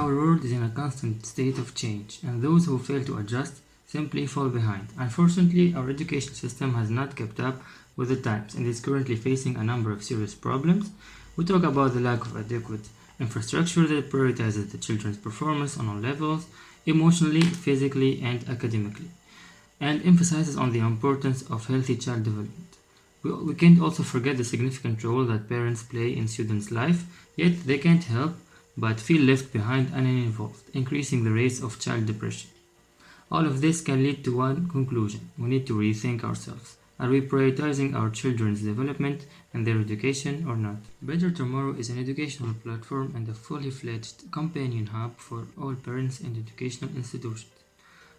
Our world is in a constant state of change, and those who fail to adjust simply fall behind. Unfortunately, our education system has not kept up with the times and is currently facing a number of serious problems. We talk about the lack of adequate infrastructure that prioritizes the children's performance on all levels, emotionally, physically, and academically, and emphasizes on the importance of healthy child development. We can't also forget the significant role that parents play in students' life, yet they can't help but feel left behind and uninvolved, increasing the rates of child depression. All of this can lead to one conclusion: we need to rethink ourselves. Are we prioritizing our children's development and their education or not? Better Tomorrow is an educational platform and a fully fledged companion hub for all parents and educational institutions.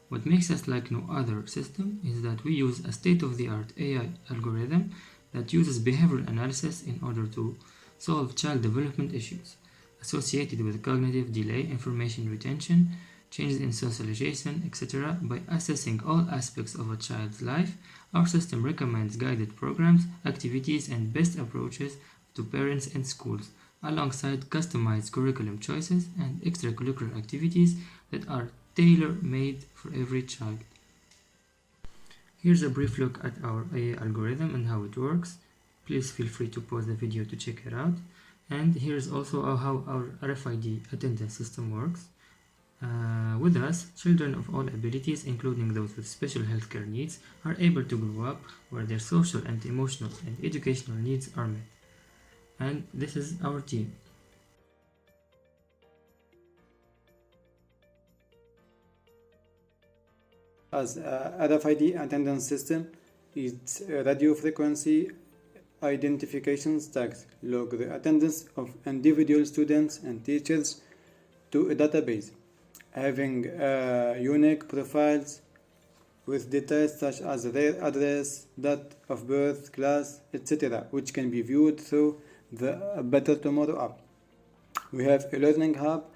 What makes us like no other system is that we use a state-of-the-art AI algorithm that uses behavioral analysis in order to solve child development issues associated with cognitive delay, information retention, changes in socialization, etc. By assessing all aspects of a child's life, our system recommends guided programs, activities, and best approaches to parents and schools, alongside customized curriculum choices and extracurricular activities that are tailor-made for every child. Here's a brief look at our AI algorithm and how it works. Please feel free to pause the video to check it out. And here's also how our RFID attendance system works. With us, children of all abilities, including those with special healthcare needs, are able to grow up where their social and emotional and educational needs are met. And this is our team. As RFID attendance system, its radio frequency identification tags log the attendance of individual students and teachers to a database, having unique profiles with details such as their address, date of birth, class, etc., which can be viewed through the Better Tomorrow app. We have a learning hub.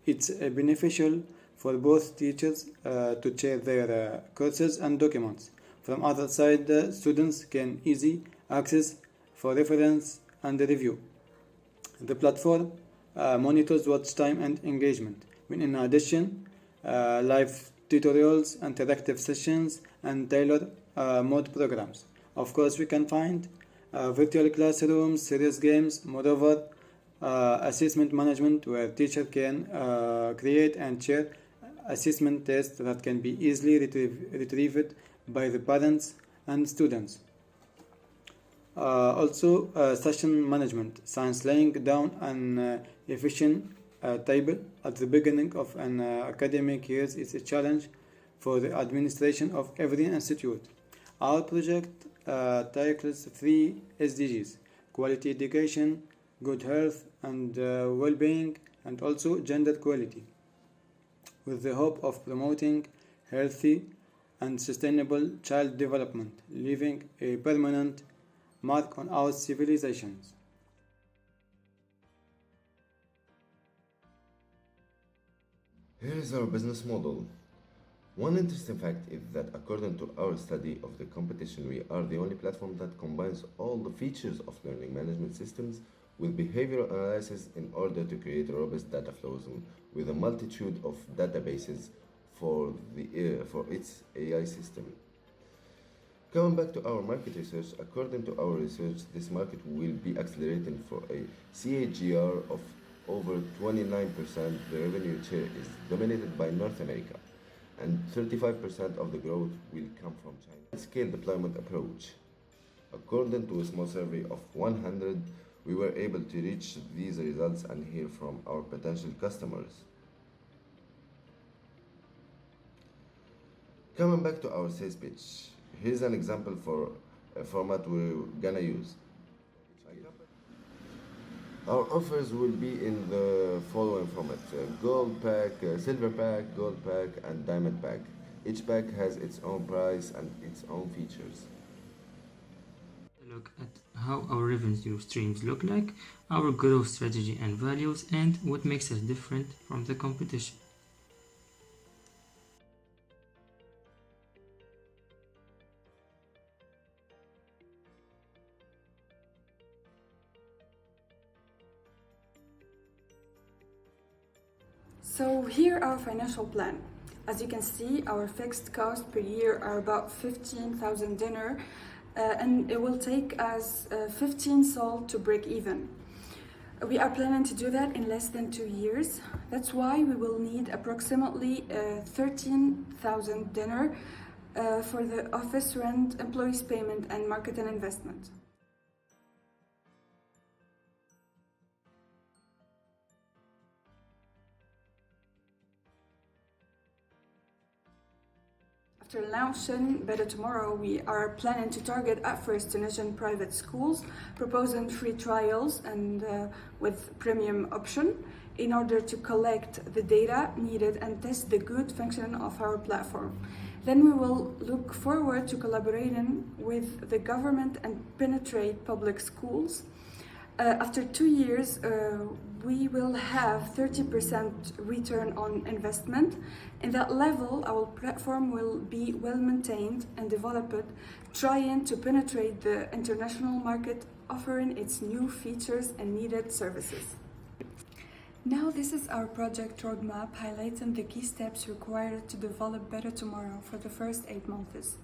It's beneficial for both teachers to share their courses and documents. From other side, students can easy access for reference and review. The platform monitors watch time and engagement. In addition, live tutorials, interactive sessions, and tailored mode programs. Of course, we can find virtual classrooms, serious games, moreover, assessment management where teacher can create and share assessment tests that can be easily retrieved by the parents and students. Also, session management, since laying down an efficient table at the beginning of an academic year is a challenge for the administration of every institute. Our project tackles 3 SDGs: quality education, good health and well-being, and also gender equality, with the hope of promoting healthy and sustainable child development, leaving a permanent mark on our civilizations. Here is our business model. One interesting fact is that according to our study of the competition, we are the only platform that combines all the features of learning management systems with behavioral analysis in order to create robust data flows with a multitude of databases for its AI system. Coming back to our market research, according to our research, this market will be accelerating for a CAGR of over 29%. The revenue share is dominated by North America, and 35% of the growth will come from China. Scale deployment approach. According to a small survey of 100, we were able to reach these results and hear from our potential customers. Coming back to our sales pitch, here's an example for a format we're gonna use. Our offers will be in the following format: gold pack, silver pack, gold pack, and diamond pack. Each pack has its own price and its own features. Look at how our revenue streams look like, our growth strategy and values, and what makes us different from the competition. So here our financial plan. As you can see, our fixed costs per year are about 15,000 dinar, and it will take us 15 sol to break even. We are planning to do that in less than 2 years. That's why we will need approximately 13,000 dinar for the office rent, employees payment, and market and investment. After launching Better Tomorrow, we are planning to target at first Tunisian private schools, proposing free trials and with premium option in order to collect the data needed and test the good function of our platform. Then we will look forward to collaborating with the government and penetrate public schools. After 2 years, we will have 30% return on investment. In that level, our platform will be well maintained and developed, trying to penetrate the international market, offering its new features and needed services. Now this is our project roadmap, highlighting the key steps required to develop Better Tomorrow for the first 8 months.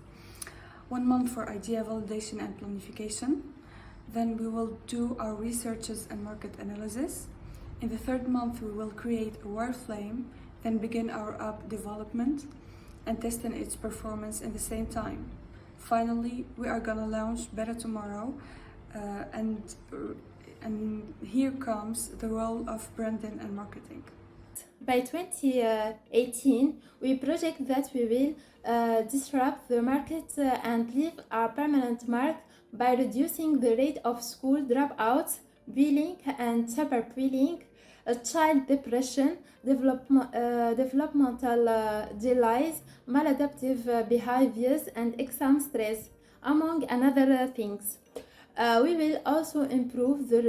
1 month for idea validation and planification. Then we will do our researches and market analysis. In the 3rd month, we will create a wireframe, then begin our app development and testing its performance in the same time. Finally, we are gonna launch Better Tomorrow, and here comes the role of branding and marketing. By 2018, we project that we will disrupt the market and leave our permanent mark by reducing the rate of school dropouts, bullying and cyberbullying, child depression, developmental delays, maladaptive behaviors, and exam stress, among other things. We will also improve the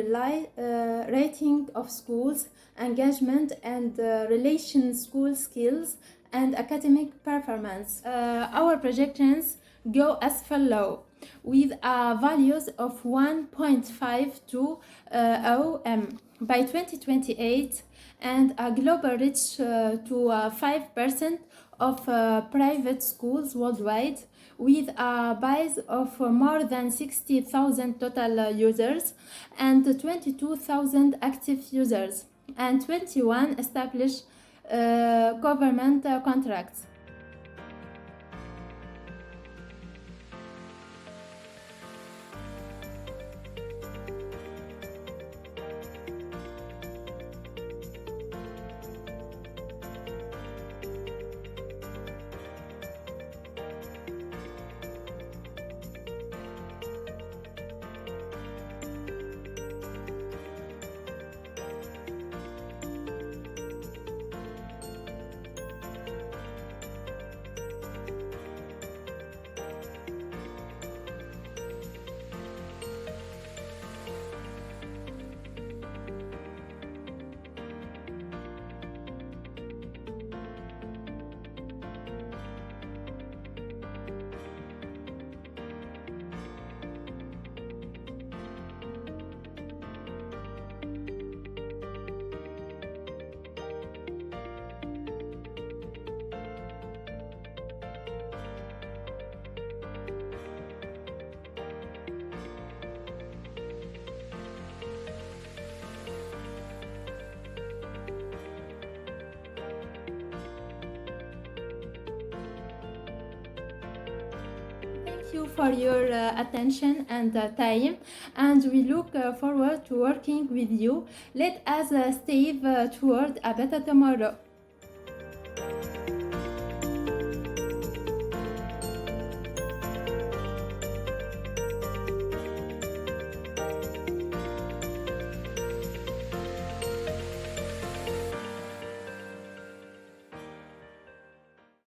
rating of schools, engagement and relation school skills, and academic performance. Our projections go as follows, with values of 1.5 to OM by 2028 and a global reach to 5% of private schools worldwide, with a base of more than 60,000 total users and 22,000 active users and 21 established government contracts. Thank you for your attention and time, and we look forward to working with you. Let us strive toward a better tomorrow.